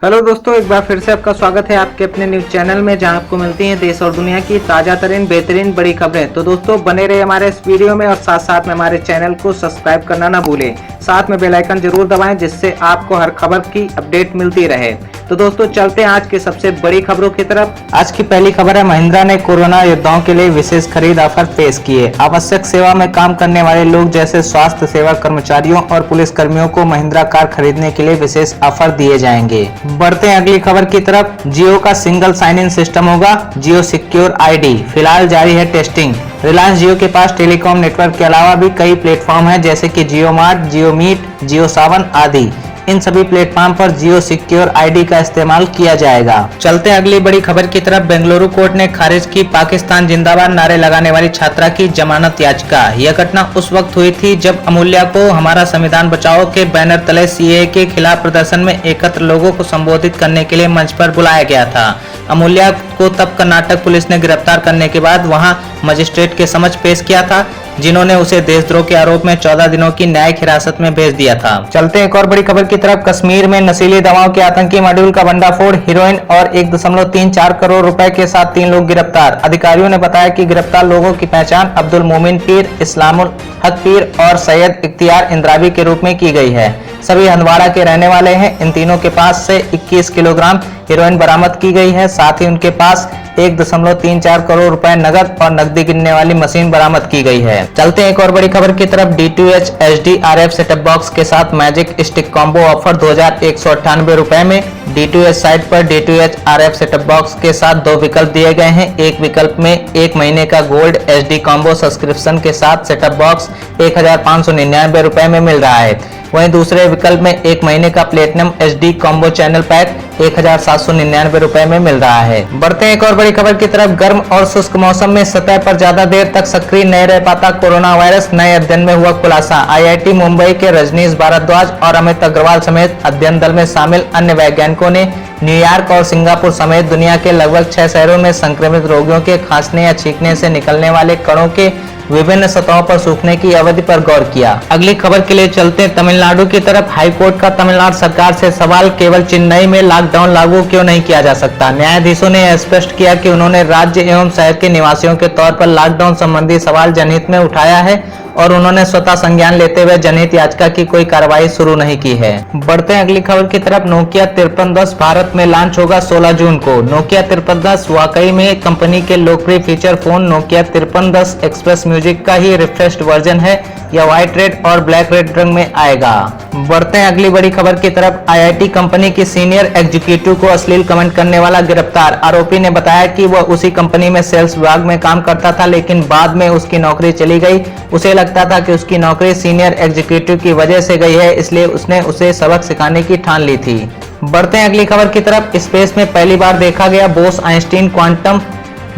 Hello दोस्तों, एक बार फिर से आपका स्वागत है आपके अपने न्यूज चैनल में, जहां आपको मिलती हैं देश और दुनिया की ताजा तरीन बेहतरीन बड़ी खबरें। तो दोस्तों बने रहे हमारे इस वीडियो में और साथ साथ में हमारे चैनल को सब्सक्राइब करना ना भूलें। साथ में बेल आइकन जरूर दबाएं जिससे आपको हर खबर की अपडेट मिलती रहे। तो दोस्तों चलते हैं आज की सबसे बड़ी खबरों की तरफ। आज की पहली खबर है, महिंद्रा ने कोरोना योद्धाओं के लिए विशेष खरीद ऑफर पेश किए। आवश्यक सेवा में काम करने वाले लोग जैसे स्वास्थ्य सेवा कर्मचारियों और पुलिस कर्मियों को महिंद्रा कार खरीदने के लिए विशेष ऑफर दिए जाएंगे। बढ़ते हैं अगली खबर की तरफ। जियो का सिंगल साइन इन सिस्टम होगा, जियो सिक्योर आईडी। फिलहाल जारी है टेस्टिंग। रिलायंस जियो के पास टेलीकॉम नेटवर्क के अलावा भी कई प्लेटफॉर्म हैं जैसे कि जियो मार्ट, जियो मीट, जियो सावन आदि। इन सभी प्लेटफॉर्म पर जियो सिक्योर आईडी का इस्तेमाल किया जाएगा। चलते हैं अगली बड़ी खबर की तरफ। बेंगलुरु कोर्ट ने खारिज की पाकिस्तान जिंदाबाद नारे लगाने वाली छात्रा की जमानत याचिका। यह घटना उस वक्त हुई थी जब अमूल्या को हमारा संविधान बचाओ के बैनर तले सीएए के खिलाफ प्रदर्शन में एकत्र लोगों को संबोधित करने के लिए मंच पर बुलाया गया था। अमूल्या को तब कर्नाटक पुलिस ने गिरफ्तार करने के बाद वहां मजिस्ट्रेट के समक्ष पेश किया था, जिन्होंने उसे देशद्रोह के आरोप में 14 दिनों की न्यायिक हिरासत में भेज दिया था। चलते हैं एक और बड़ी खबर की तरफ। कश्मीर में नशीली दवाओं के आतंकी मॉड्यूल का भंडाफोड़, हीरोइन और 1.34 करोड़ रुपए के साथ 3 लोग गिरफ्तार। अधिकारियों ने बताया कि गिरफ्तार लोगों की पहचान अब्दुल मोमिन पीर, इस्लामुल हक पीर और सैयद इख्तियार इंद्रावी के रूप में की गई है। सभी हंदवाड़ा के रहने वाले हैं। इन तीनों के पास से 21 किलोग्राम हीरोइन बरामद की गई है। साथ ही उनके पास 1.34 करोड़ रुपए नगद और नकदी गिनने वाली मशीन बरामद की गई है। चलते हैं एक और बड़ी खबर की तरफ। D2H HDRF सेटअप बॉक्स के साथ मैजिक स्टिक कॉम्बो ऑफर 2198 रुपए में। D2H साइट पर D2H RF सेटअप बॉक्स के साथ 2 विकल्प दिए गए हैं। एक विकल्प में 1 महीने का गोल्ड HD कॉम्बो सब्सक्रिप्शन के साथ सेटअप बॉक्स 1599 रुपए में मिल रहा है। वहीं दूसरे विकल्प में 1 महीने का platinum HD combo channel pack 1799 रुपए में मिल रहा है। बढ़ते हैं एक और बड़ी खबर की तरफ। गर्म और शुष्क मौसम में सतह पर ज्यादा देर तक सक्रिय नहीं रह पाता कोरोना वायरस, नए अध्ययन में हुआ खुलासा। IIT मुंबई के रजनीश भारद्वाज और अमित अग्रवाल समेत अध्ययन दल में शामिल अन्य वैज्ञानिकों ने न्यूयॉर्क और सिंगापुर समेत दुनिया के लगभग 6 शहरों में संक्रमित रोगियों के खांसने या छींकने से निकलने वाले कणों के विभिन्न सतहों पर सूखने की अवधि पर गौर किया। अगली खबर के लिए चलते हैं तमिलनाडु की तरफ। हाईकोर्ट का तमिलनाडु सरकार से सवाल, केवल चेन्नई में लॉकडाउन लागू क्यों नहीं किया जा सकता। न्यायाधीशों ने स्पष्ट किया कि उन्होंने राज्य एवं शहर के निवासियों के तौर पर लॉकडाउन संबंधी सवाल जनहित में उठाया है और उन्होंने स्वतः संज्ञान लेते हुए जनहित याचिका की कोई कार्रवाई शुरू नहीं की है। बढ़ते हैं अगली खबर की तरफ। नोकिया 5310 भारत में लॉन्च होगा 16 जून को। नोकिया 5310 वाकई में कंपनी के लोकप्रिय feature phone Nokia 5310 express music का ही रिफ्रेश्ड वर्जन है। यह व्हाइट रेड और ब्लैक रेड रंग में आएगा। बढ़ते हैं अगली बड़ी खबर की तरफ। IIT कंपनी की सीनियर एग्जीक्यूटिव को अश्लील कमेंट करने वाला गिरफ्तार। आरोपी ने बताया कि वह उसी कंपनी में सेल्स विभाग में काम करता था, लेकिन बाद में उसकी नौकरी चली गई। उसे लगता था कि उसकी नौकरी सीनियर एग्जीक्यूटिव की वजह से गई है, इसलिए उसने उसे सबक सिखाने की ठान ली थी। बढ़ते हैं अगली खबर की तरफ। स्पेस में पहली बार देखा गया बोस आइंस्टीन क्वांटम।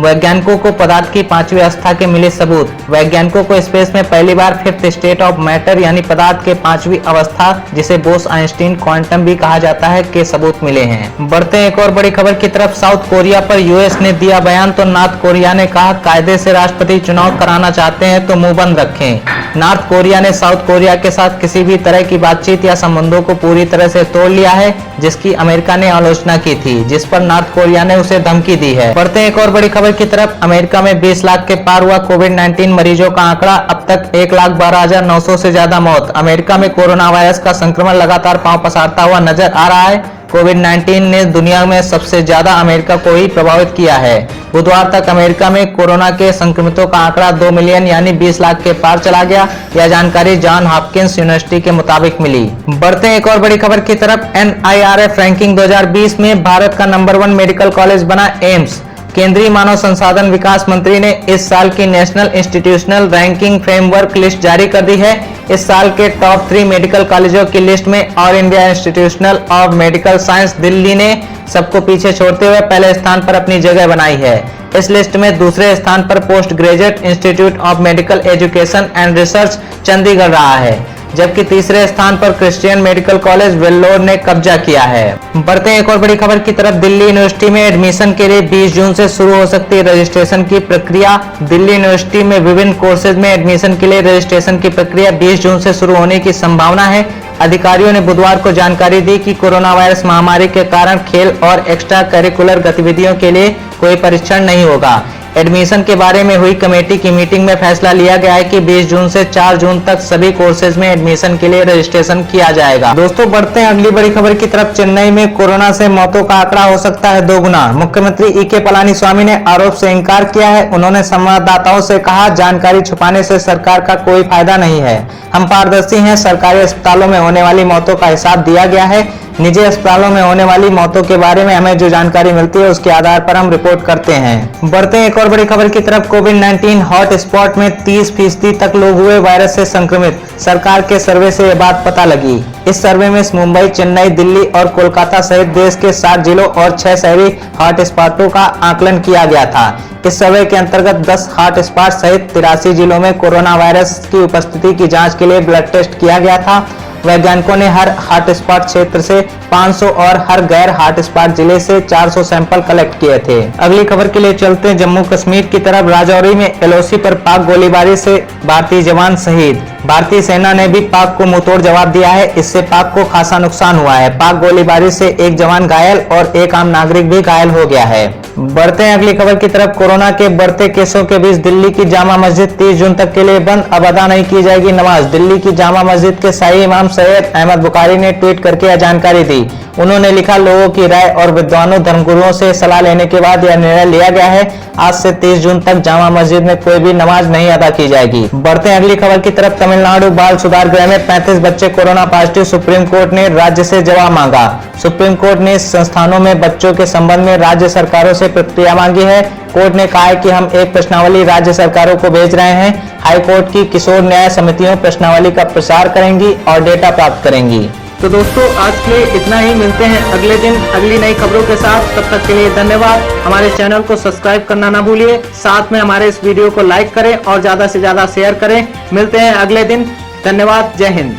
वैज्ञानिकों को पदार्थ की 5वीं अवस्था के मिले सबूत। वैज्ञानिकों को स्पेस में पहली बार 5th स्टेट ऑफ मैटर यानी पदार्थ के 5वीं अवस्था, जिसे बोस आइंस्टीन क्वांटम भी कहा जाता है, के सबूत मिले हैं। बढ़ते हैं एक और बड़ी खबर की तरफ। साउथ कोरिया पर यूएस ने दिया बयान तो नॉर्थ कोरिया ने कहा, कायदे से राष्ट्रपति चुनाव कराना चाहते हैं तो मुंह बंद रखें। नॉर्थ कोरिया ने साउथ कोरिया के साथ किसी भी तरह की बातचीत या संबंधों को पूरी तरह से तोड़ लिया है, जिसकी अमेरिका ने आलोचना की थी, जिस पर नॉर्थ कोरिया ने उसे धमकी दी है। बढ़ते हैं एक और बड़ी खबर की तरफ। अमेरिका में 20 लाख के पार हुआ कोविड-19 मरीजों का आंकड़ा। अब तक 1,12,900 से ज्यादा मौत। अमेरिका में कोरोना वायरस का संक्रमण लगातार पांव पसारता हुआ नजर आ रहा है। कोविड-19 ने दुनिया में सबसे ज्यादा अमेरिका को ही प्रभावित किया है। बुधवार तक अमेरिका में कोरोना के संक्रमितों का आंकड़ा 2 मिलियन यानी 20 लाख के पार चला गया। यह जानकारी जॉन हॉपकिंस यूनिवर्सिटी के मुताबिक मिली। बढ़ते हैं एक और बड़ी खबर की तरफ। NIRF रैंकिंग 2020 में भारत का नंबर 1 मेडिकल कॉलेज बना एम्स। केंद्रीय मानव संसाधन विकास मंत्री ने इस साल की national institutional ranking framework list जारी कर दी है। इस साल के टॉप 3 मेडिकल कॉलेजों की लिस्ट में all India institutional of medical science Delhi ने सबको पीछे छोड़ते हुए पहले स्थान पर अपनी जगह बनाई है। इस लिस्ट में दूसरे स्थान पर post graduate institute of medical education and research Chandigarh रहा है, जबकि तीसरे स्थान पर क्रिश्चियन मेडिकल कॉलेज वेल्लोर ने कब्जा किया है। बढ़ते हैं एक और बड़ी खबर की तरफ। दिल्ली यूनिवर्सिटी में एडमिशन के लिए 20 जून से शुरू हो सकती है रजिस्ट्रेशन की प्रक्रिया। दिल्ली यूनिवर्सिटी में विभिन्न कोर्सेज में एडमिशन के लिए रजिस्ट्रेशन की प्रक्रिया 20 जून से शुरू होने की संभावना है। अधिकारियों ने बुधवार को जानकारी दी कि कोरोना वायरस महामारी के कारण खेल और एक्स्ट्रा करिकुलर गतिविधियों के लिए कोई परीक्षण नहीं होगा। एडमिशन के बारे में हुई कमेटी की मीटिंग में फैसला लिया गया है कि 20 जून से 4 जून तक सभी कोर्सेज में एडमिशन के लिए रजिस्ट्रेशन किया जाएगा। दोस्तों, बढ़ते हैं अगली बड़ी खबर की तरफ। चेन्नई में कोरोना से मौतों का आंकड़ा हो सकता है दोगुना। मुख्यमंत्री ई.के. पलानीस्वामी ने आरोप से इनकार किया है। उन्होंने संवाददाताओं से कहा, जानकारी छुपाने से सरकार का कोई फायदा नहीं है। हम पारदर्शी हैं। सरकारी अस्पतालों में होने वाली मौतों का हिसाब दिया गया है। निजी अस्पतालों में होने वाली मौतों के बारे में हमें जो जानकारी मिलती है उसके आधार पर हम रिपोर्ट करते हैं। बढ़ते हैं एक और बड़ी खबर की तरफ। कोविड-19 हॉट स्पॉट में 30% तक लोग हुए वायरस से संक्रमित। सरकार के सर्वे से यह बात पता लगी। इस सर्वे में मुंबई, चेन्नई, दिल्ली और कोलकाता सहित देश के 7 जिलों और 6 शहरी हॉट स्पॉटों का आकलन किया गया था। इस सर्वे के अंतर्गत 10 हॉट स्पॉट सहित 83 जिलों में कोरोना वायरस की उपस्थिति की जांच के लिए ब्लड टेस्ट किया गया था। वैज्ञानिकों ने हर हॉटस्पॉट क्षेत्र से 500 और हर गैर हॉटस्पॉट जिले से 400 सैंपल कलेक्ट किए थे। अगली खबर के लिए चलते हैं जम्मू कश्मीर की तरफ। राजौरी में एलओसी पर पाक गोलीबारी से भारतीय जवान शहीद। भारतीय सेना ने भी पाक को मुंहतोड़ जवाब दिया है। इससे पाक को खासा नुकसान हुआ है। पाक गोलीबारी से एक जवान घायल और एक आम नागरिक भी घायल हो गया है। बढ़ते हैं अगली खबर की तरफ। कोरोना के बढ़ते केसों के बीच दिल्ली की जामा मस्जिद 30 जून तक के लिए बंद। अब अदा नहीं की जाएगी नमाज। दिल्ली की जामा मस्जिद के शाही इमाम सैयद अहमद बुखारी ने ट्वीट करके यह जानकारी दी। उन्होंने लिखा, लोगों की राय और विद्वानों धर्मगुरुओं से सलाह लेने के बाद यह निर्णय लिया गया है। आज से 30 जून तक जामा मस्जिद में कोई भी नमाज नहीं अदा की जाएगी। बढ़ते हैं अगली खबर की तरफ। तमिलनाडु बाल सुधार गृह में 35 बच्चे कोरोना पॉजिटिव। सुप्रीम कोर्ट ने राज्य से जवाब मांगा। सुप्रीम कोर्ट ने संस्थानों में बच्चों के संबंध में राज्य सरकारों से प्रतिक्रिया मांगी है। कोर्ट ने कहा है कि हम एक प्रश्नावली राज्य सरकारों को भेज रहे हैं। हाई कोर्ट की किशोर न्याय समितियों प्रश्नावली का प्रसार करेंगी और डेटा प्राप्त करेंगी। तो दोस्तों, आज के लिए इतना ही। मिलते हैं अगले दिन अगली नई खबरों के साथ। तब तक के लिए धन्यवाद। हमारे चैनल को सब्सक्राइब करना ना भूलिए। साथ में हमारे इस वीडियो को लाइक करें और ज्यादा से ज्यादा शेयर करें। मिलते हैं अगले दिन। धन्यवाद। जय हिंद।